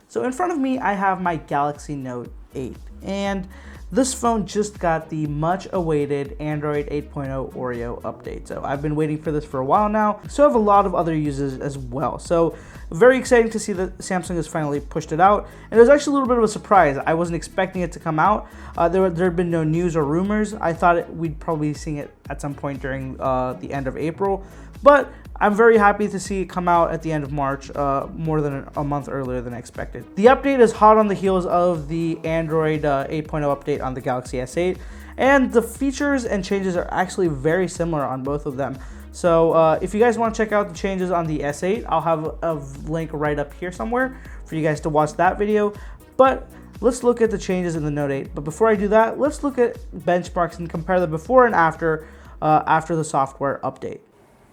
So in front of me, I have my Galaxy Note 8, and this phone just got the much awaited Android 8.0 Oreo update. So I've been waiting for this for a while now. So I have a lot of other users as well. So very exciting to see that Samsung has finally pushed it out. And it was actually a little bit of a surprise. I wasn't expecting it to come out. There had been no news or rumors. I thought we'd probably be seeing it at some point during the end of April. But I'm very happy to see it come out at the end of March, more than a month earlier than expected. The update is hot on the heels of the Android 8.0 update on the Galaxy S8, and the features and changes are actually very similar on both of them. So if you guys want to check out the changes on the S8, I'll have a link right up here somewhere for you guys to watch that video. But let's look at the changes in the Note 8. But before I do that, let's look at benchmarks and compare the before and after the software update.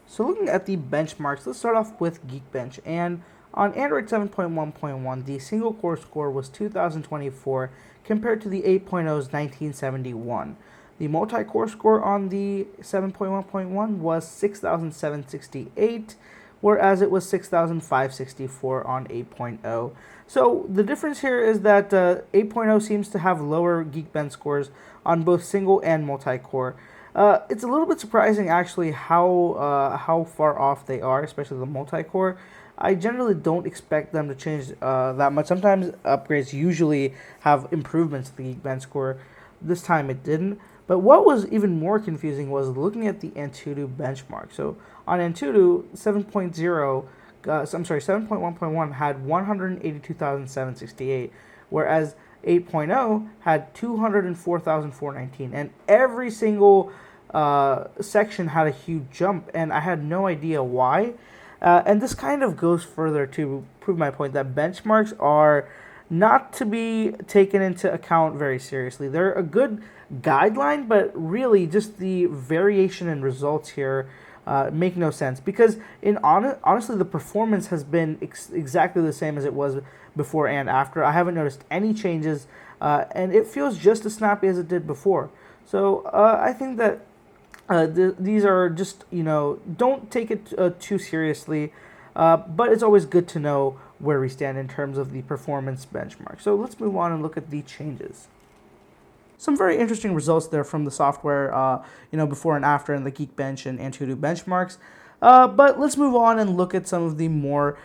So looking at the benchmarks, let's start off with Geekbench. And on Android 7.1.1, the single core score was 2024 compared to the 8.0's 1971. The multi-core score on the 7.1.1 was 6,768, whereas it was 6,564 on 8.0. So the difference here is that 8.0 seems to have lower Geekbench scores on both single and multi-core. It's a little bit surprising actually how far off they are, especially the multi-core. I generally don't expect them to change that much. Sometimes upgrades usually have improvements to the Geekbench score. This time it didn't. But what was even more confusing was looking at the Antutu benchmark. So on Antutu, 7.1.1 had 182,768, whereas 8.0 had 204,419, and every single section had a huge jump, and I had no idea why. And this kind of goes further to prove my point that benchmarks are not to be taken into account very seriously. They're a good guideline, but really just the variation in results here make no sense, because honestly the performance has been exactly the same as it was before and after. I haven't noticed any changes, and it feels just as snappy as it did before. So I think that these are just, don't take it too seriously, but it's always good to know where we stand in terms of the performance benchmark. So let's move on and look at the changes. Some very interesting results there from the software, before and after in the Geekbench and Antutu benchmarks. But let's move on and look at some of the more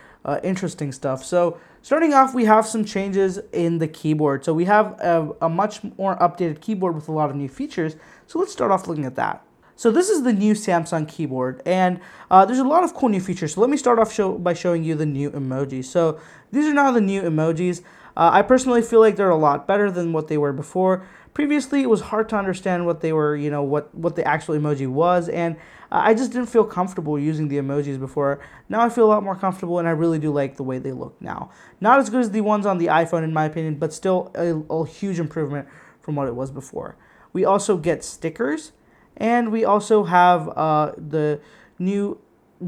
interesting stuff. So starting off, we have some changes in the keyboard. So we have a much more updated keyboard with a lot of new features. So let's start off looking at that. So this is the new Samsung keyboard, and there's a lot of cool new features. So let me start off by showing you the new emojis. So these are now the new emojis. I personally feel like they're a lot better than what they were before. Previously, it was hard to understand what they were, what the actual emoji was, and I just didn't feel comfortable using the emojis before. Now I feel a lot more comfortable, and I really do like the way they look now. Not as good as the ones on the iPhone, in my opinion, but still a huge improvement from what it was before. We also get stickers, and we also have the new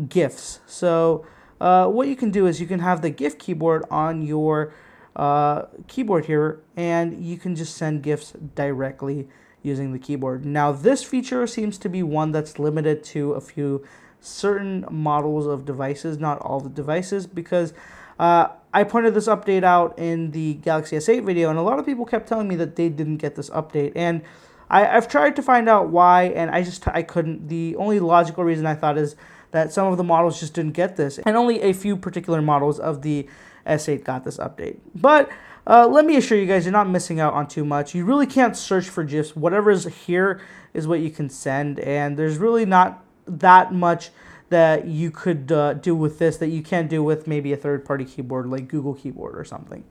GIFs. So what you can do is you can have the GIF keyboard on your keyboard here, and you can just send GIFs directly using the keyboard. Now this feature seems to be one that's limited to a few certain models of devices, not all the devices, because I pointed this update out in the Galaxy S8 video, and a lot of people kept telling me that they didn't get this update, and I've tried to find out why, and I couldn't. The only logical reason I thought is that some of the models just didn't get this, and only a few particular models of the S8 got this update. But let me assure you guys, you're not missing out on too much. You really can't search for GIFs. Whatever is here is what you can send, and there's really not that much that you could do with this that you can't do with maybe a third-party keyboard like Google Keyboard or something.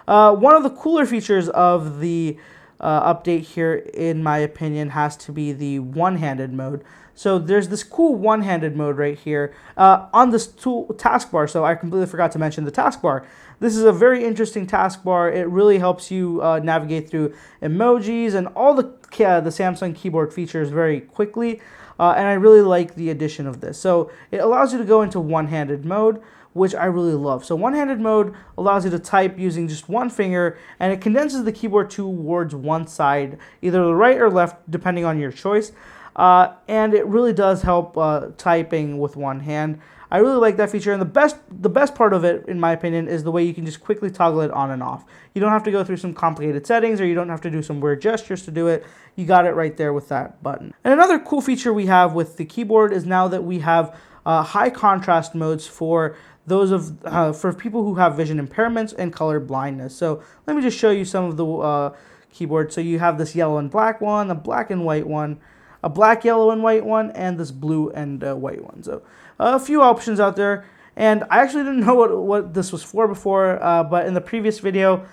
One of the cooler features of the update here, in my opinion, has to be the one-handed mode. So there's this cool one-handed mode right here on this taskbar. So I completely forgot to mention the taskbar. This is a very interesting taskbar. It really helps you navigate through emojis and all the Samsung keyboard features very quickly. And I really like the addition of this. So it allows you to go into one-handed mode, which I really love. So one-handed mode allows you to type using just one finger, and it condenses the keyboard towards one side, either the right or left, depending on your choice. And it really does help typing with one hand. I really like that feature, and the best part of it, in my opinion, is the way you can just quickly toggle it on and off. You don't have to go through some complicated settings, or you don't have to do some weird gestures to do it. You got it right there with that button. And another cool feature we have with the keyboard is now that we have high contrast modes for for people who have vision impairments and color blindness. So let me just show you some of the keyboard. So you have this yellow and black one, a black and white one, a black, yellow, and white one, and this blue and white one. So a few options out there. And I actually didn't know what this was for before, but in the previous video,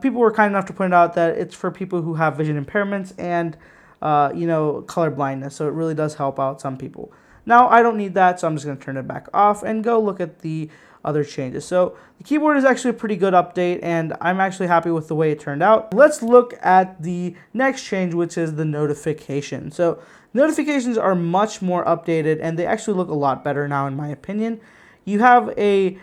people were kind enough to point out that it's for people who have vision impairments and color blindness. So it really does help out some people. Now, I don't need that, so I'm just going to turn it back off and go look at the other changes. So the keyboard is actually a pretty good update, and I'm actually happy with the way it turned out. Let's look at the next change, which is the notification. So notifications are much more updated, and they actually look a lot better now, in my opinion. You have a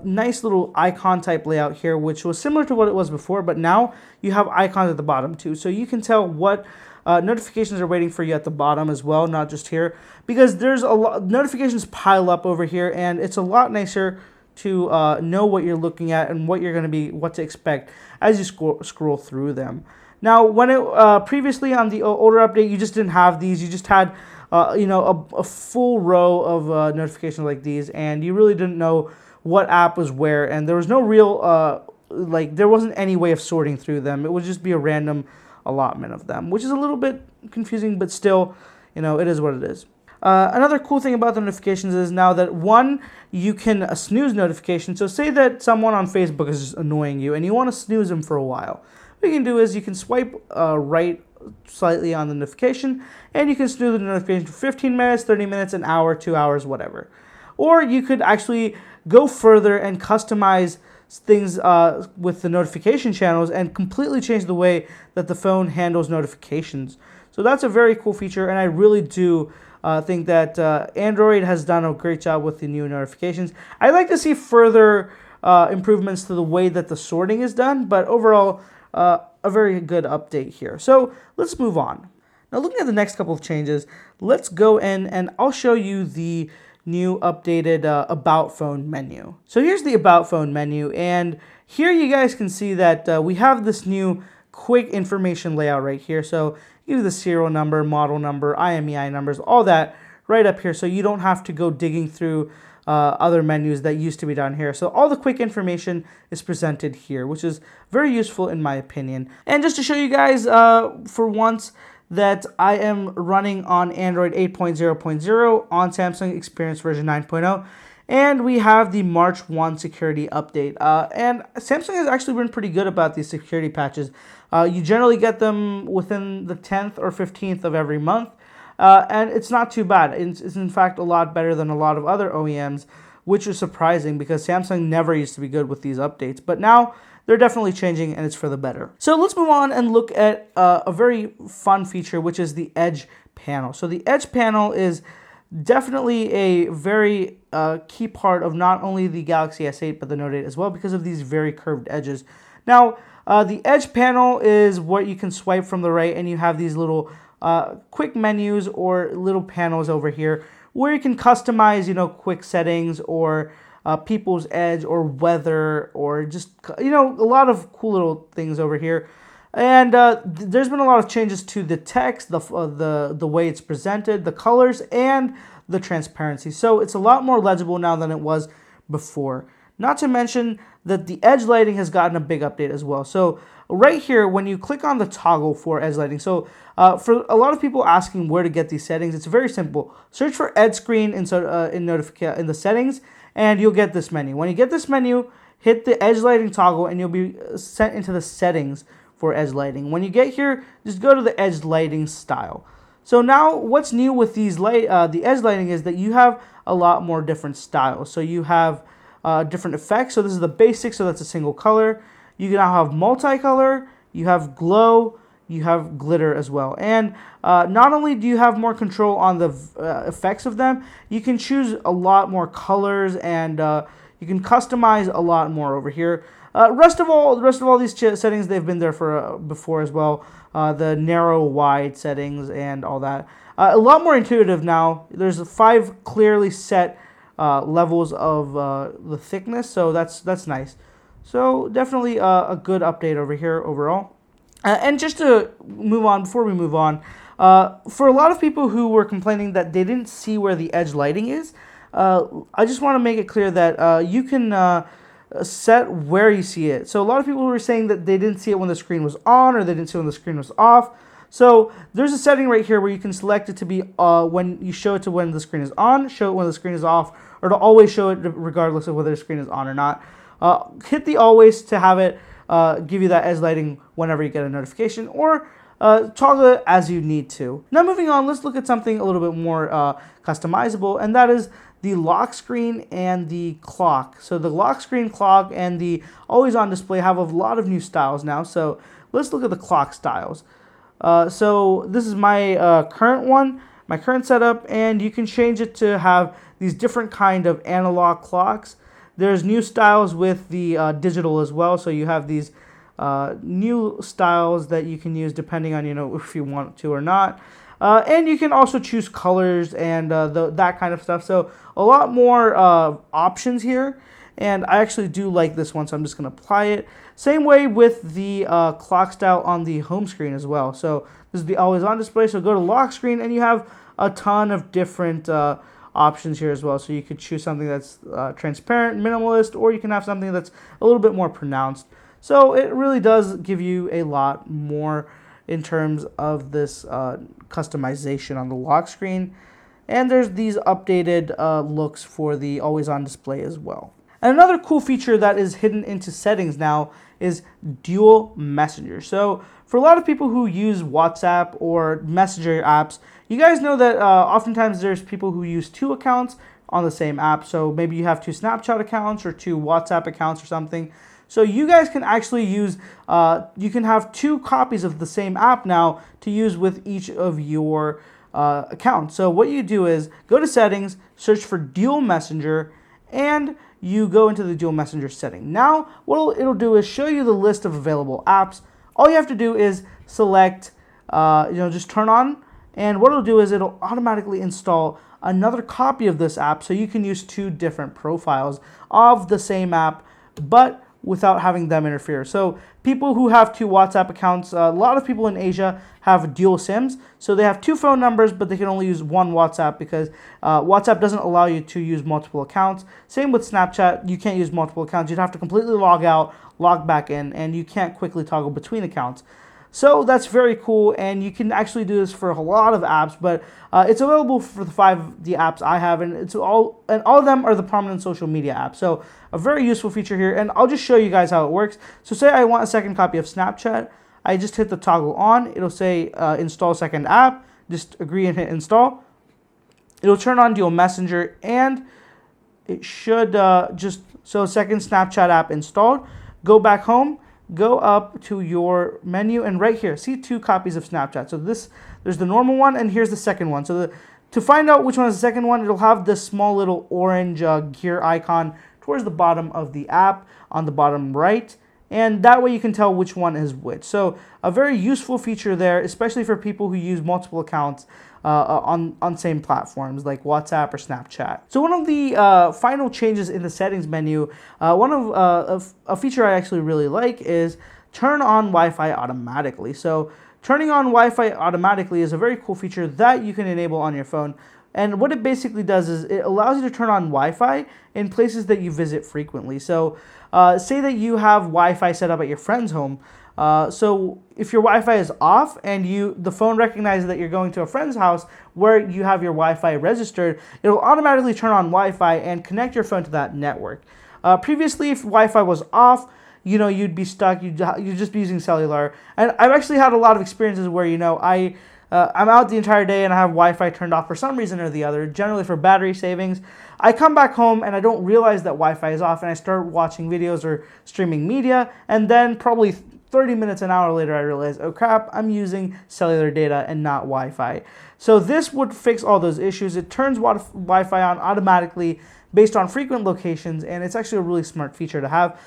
nice little icon type layout here, which was similar to what it was before, but now you have icons at the bottom too. So you can tell what notifications are waiting for you at the bottom as well, not just here, because there's a lot notifications pile up over here, and it's a lot nicer to know what you're looking at and what to expect as you scroll through them. Now, when it previously on the older update, you just didn't have these. You just had a full row of notifications like these, and you really didn't know what app was where, and there was no real there wasn't any way of sorting through them. It would just be a random allotment of them, which is a little bit confusing, but still, it is what it is. Another cool thing about the notifications is now that you can snooze notifications. So say that someone on Facebook is just annoying you and you want to snooze them for a while. What you can do is you can swipe right slightly on the notification, and you can snooze the notification for 15 minutes, 30 minutes, an hour, 2 hours, whatever. Or you could actually go further and customize things with the notification channels and completely change the way that the phone handles notifications. So that's a very cool feature, and I really do think that Android has done a great job with the new notifications. I'd like to see further improvements to the way that the sorting is done, but overall, a very good update here. So let's move on. Now, looking at the next couple of changes, let's go in and I'll show you the new updated About Phone menu. So here's the About Phone menu, and here you guys can see that we have this new quick information layout right here. So give you the serial number, model number, IMEI numbers, all that right up here, so you don't have to go digging through other menus that used to be down here. So all the quick information is presented here, which is very useful in my opinion. And just to show you guys for once that I am running on Android 8.0.0 on Samsung Experience version 9.0, and we have the March 1 security update. And Samsung has actually been pretty good about these security patches. You generally get them within the 10th or 15th of every month, and it's not too bad. It's in fact a lot better than a lot of other OEMs, which is surprising because Samsung never used to be good with these updates. But now they're definitely changing, and it's for the better. So let's move on and look at a very fun feature, which is the Edge panel. So the Edge panel is definitely a very key part of not only the Galaxy S8, but the Note 8 as well, because of these very curved edges. Now, the Edge panel is what you can swipe from the right, and you have these little quick menus or little panels over here where you can customize, quick settings or people's edge or weather or just, a lot of cool little things over here. And there's been a lot of changes to the text, the way it's presented, the colors, and the transparency. So it's a lot more legible now than it was before. Not to mention that the edge lighting has gotten a big update as well. So right here, when you click on the toggle for edge lighting, so for a lot of people asking where to get these settings, it's very simple. Search for edge screen in the settings, and you'll get this menu. When you get this menu, hit the edge lighting toggle, and you'll be sent into the settings for edge lighting. When you get here, just go to the edge lighting style. So now what's new with these the edge lighting is that you have a lot more different styles. So you have different effects. So this is the basic, so that's a single color. You can now have multicolor, you have glow, you have glitter as well. And not only do you have more control on the effects of them, you can choose a lot more colors, and you can customize a lot more over here. The rest of all these settings, they've been there for before as well. The narrow, wide settings and all that. A lot more intuitive now. There's 5 clearly set levels of the thickness, so that's nice. So definitely a good update over here overall. And just to move on, before we move on, for a lot of people who were complaining that they didn't see where the edge lighting is, I just want to make it clear that you can set where you see it. So a lot of people were saying that they didn't see it when the screen was on, or they didn't see it when the screen was off. So there's a setting right here where you can select it to be when you show it to when the screen is on, show it when the screen is off, or to always show it regardless of whether the screen is on or not. Hit the always to have it give you that edge lighting whenever you get a notification, or toggle it as you need to. Now moving on, let's look at something a little bit more customizable, and that is the lock screen and the clock. So the lock screen, clock, and the always on display have a lot of new styles now. So let's look at the clock styles. So this is my current one, my current setup, and you can change it to have these different kind of analog clocks. There's new styles with the digital as well, so you have these new styles that you can use depending on, if you want to or not. And you can also choose colors and that kind of stuff. So a lot more options here. And I actually do like this one, so I'm just going to apply it. Same way with the clock style on the home screen as well. So this is the always on display. So go to lock screen, and you have a ton of different options here as well. So you could choose something that's transparent, minimalist, or you can have something that's a little bit more pronounced. So it really does give you a lot more in terms of this customization on the lock screen. And there's these updated looks for the always on display as well. And another cool feature that is hidden into settings now is dual messenger. So for a lot of people who use WhatsApp or messenger apps, you guys know that oftentimes there's people who use two accounts on the same app. So maybe you have two Snapchat accounts or two WhatsApp accounts or something. So you guys can actually use, you can have two copies of the same app now to use with each of your accounts. So what you do is go to settings, search for dual messenger, and you go into the dual messenger setting. Now, what it'll do is show you the list of available apps. All you have to do is select, just turn on, and what it'll do is it'll automatically install another copy of this app, so you can use two different profiles of the same app, but without having them interfere. So people who have two WhatsApp accounts, a lot of people in Asia have dual SIMs. So they have two phone numbers, but they can only use one WhatsApp because WhatsApp doesn't allow you to use multiple accounts. Same with Snapchat, you can't use multiple accounts. You'd have to completely log out, log back in, and you can't quickly toggle between accounts. So that's very cool, and you can actually do this for a lot of apps, but it's available for the apps I have, and all of them are the prominent social media apps. So a very useful feature here, and I'll just show you guys how it works. So say I want a second copy of Snapchat, I just hit the toggle on. It'll say install second app. Just agree and hit install. It'll turn on dual messenger, and it should so second Snapchat app installed. Go back home. Go up to your menu, and right here, see two copies of Snapchat. So there's the normal one, and here's the second one. So to find out which one is the second one, it'll have this small little orange gear icon towards the bottom of the app on the bottom right, and that way you can tell which one is which. So a very useful feature there, especially for people who use multiple accounts on same platforms like WhatsApp or Snapchat. So one of the final changes in the settings menu, a feature I actually really like is turn on Wi-Fi automatically. So turning on Wi-Fi automatically is a very cool feature that you can enable on your phone. And what it basically does is it allows you to turn on Wi-Fi in places that you visit frequently. So say that you have Wi-Fi set up at your friend's home. So if your Wi-Fi is off and the phone recognizes that you're going to a friend's house where you have your Wi-Fi registered, it'll automatically turn on Wi-Fi and connect your phone to that network. Previously, if Wi-Fi was off, you'd be stuck. You'd just be using cellular. And I've actually had a lot of experiences where, I'm out the entire day and I have Wi-Fi turned off for some reason or the other, generally for battery savings. I come back home and I don't realize that Wi-Fi is off, and I start watching videos or streaming media, and then probably 30 minutes, an hour later, I realize, oh crap, I'm using cellular data and not Wi-Fi. So this would fix all those issues. It turns Wi-Fi on automatically based on frequent locations, and it's actually a really smart feature to have.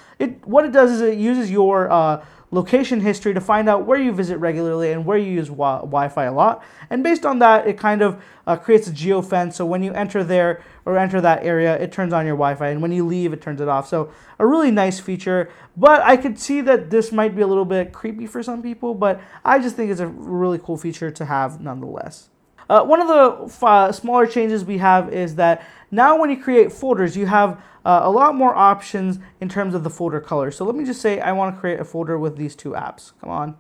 What it does is it uses your location history to find out where you visit regularly and where you use Wi-Fi a lot. And based on that, it kind of creates a geofence. So when you enter there or enter that area, it turns on your Wi-Fi. And when you leave, it turns it off. So a really nice feature. But I could see that this might be a little bit creepy for some people. But I just think it's a really cool feature to have nonetheless. One of the smaller changes we have is that now when you create folders, you have a lot more options in terms of the folder color. So let me just say I want to create a folder with these two apps. Come on.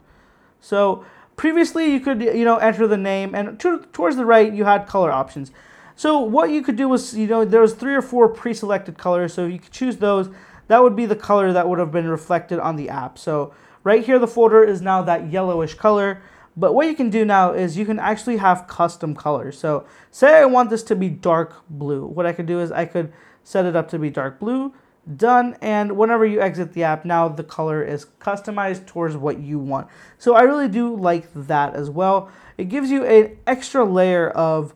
So previously you could, enter the name, and towards the right you had color options. So what you could do was, there was 3 or 4 pre-selected colors. So you could choose those. That would be the color that would have been reflected on the app. So right here the folder is now that yellowish color. But what you can do now is you can actually have custom colors. So say I want this to be dark blue. What I could do is I could set it up to be dark blue, done, and whenever you exit the app, now the color is customized towards what you want. So I really do like that as well. It gives you an extra layer of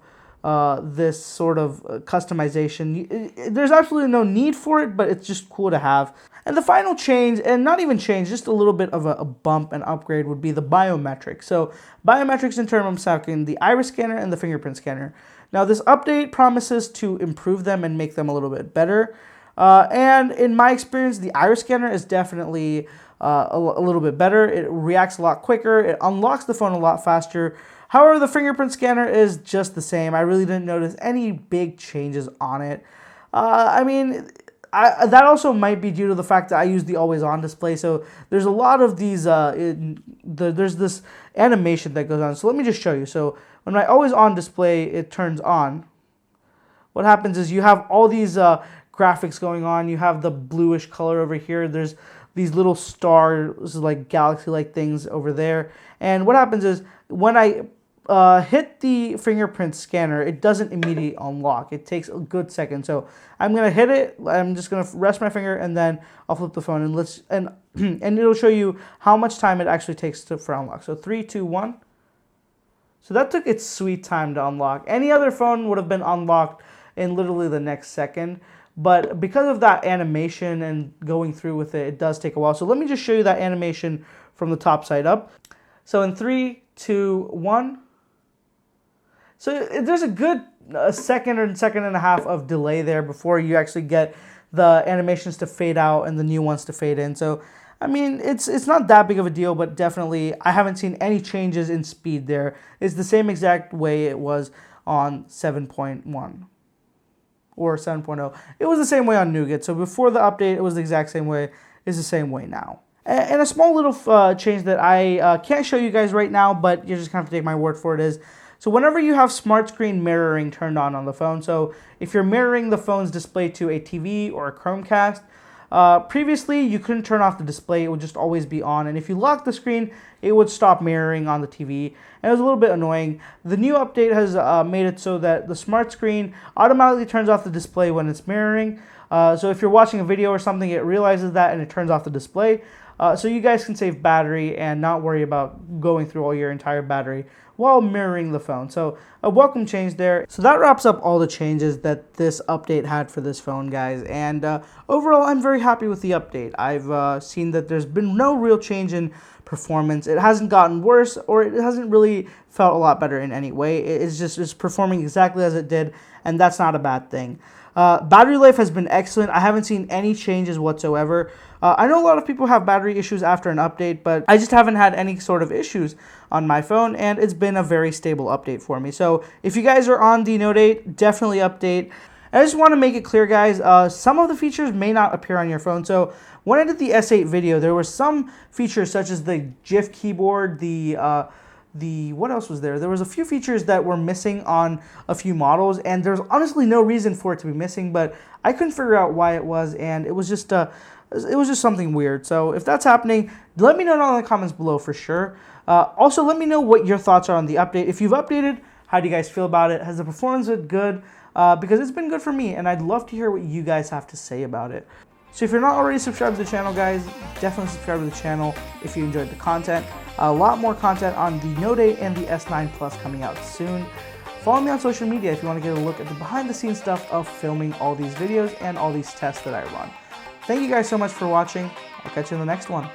this sort of customization. There's absolutely no need for it, but it's just cool to have. And the final change, and not even change, just a little bit of a bump and upgrade, would be the biometric. So biometrics in terms of the iris scanner and the fingerprint scanner. Now this update promises to improve them and make them a little bit better. And in my experience, the iris scanner is definitely a little bit better. It reacts a lot quicker. It unlocks the phone a lot faster. However, the fingerprint scanner is just the same. I really didn't notice any big changes on it. That also might be due to the fact that I use the always-on display. So there's a lot of these, there's this animation that goes on. So let me just show you. So when my always-on display, it turns on, what happens is you have all these graphics going on. You have the bluish color over here. There's these little stars, like galaxy-like things over there. And what happens is when I hit the fingerprint scanner, it doesn't immediately unlock. It takes a good second. So I'm gonna hit it. I'm just gonna rest my finger, and then I'll flip the phone, and and it'll show you how much time it actually takes for unlock. So 3, 2, 1. So that took its sweet time to unlock. Any other phone would have been unlocked in literally the next second. But because of that animation and going through with it, it does take a while. So let me just show you that animation from the top side up. So in 3, 2, 1. So there's a good second or second and a half of delay there before you actually get the animations to fade out and the new ones to fade in. So, I mean, it's not that big of a deal, but definitely I haven't seen any changes in speed there. It's the same exact way it was on 7.1 or 7.0. It was the same way on Nougat. So before the update, it was the exact same way. It's the same way now. And a small little change that I can't show you guys right now, but you're just going to have to take my word for it is, so whenever you have smart screen mirroring turned on the phone, so if you're mirroring the phone's display to a TV or a Chromecast, previously you couldn't turn off the display, it would just always be on, and if you lock the screen, it would stop mirroring on the TV, and it was a little bit annoying. The new update has made it so that the smart screen automatically turns off the display when it's mirroring, so if you're watching a video or something, it realizes that and it turns off the display, so you guys can save battery and not worry about going through all your entire battery while mirroring the phone. So a welcome change there. So that wraps up all the changes that this update had for this phone, guys. And overall, I'm very happy with the update. I've seen that there's been no real change in performance. It hasn't gotten worse, or it hasn't really felt a lot better in any way. It's performing exactly as it did, and that's not a bad thing. Battery life has been excellent. I haven't seen any changes whatsoever. I know a lot of people have battery issues after an update, but I just haven't had any sort of issues on my phone, and it's been a very stable update for me. So if you guys are on the Note 8, definitely update. I just want to make it clear, guys, some of the features may not appear on your phone. So when I did the S8 video, there were some features such as the GIF keyboard, what else was there? There was a few features that were missing on a few models, and there's honestly no reason for it to be missing, but I couldn't figure out why it was, and it was just something weird. So if that's happening, let me know down in the comments below for sure. Also, let me know what your thoughts are on the update. If you've updated, how do you guys feel about it? Has the performance been good? Because it's been good for me, and I'd love to hear what you guys have to say about it. So if you're not already subscribed to the channel, guys, definitely subscribe to the channel if you enjoyed the content. A lot more content on the Note 8 and the S9 Plus coming out soon. Follow me on social media if you want to get a look at the behind-the-scenes stuff of filming all these videos and all these tests that I run. Thank you guys so much for watching. I'll catch you in the next one.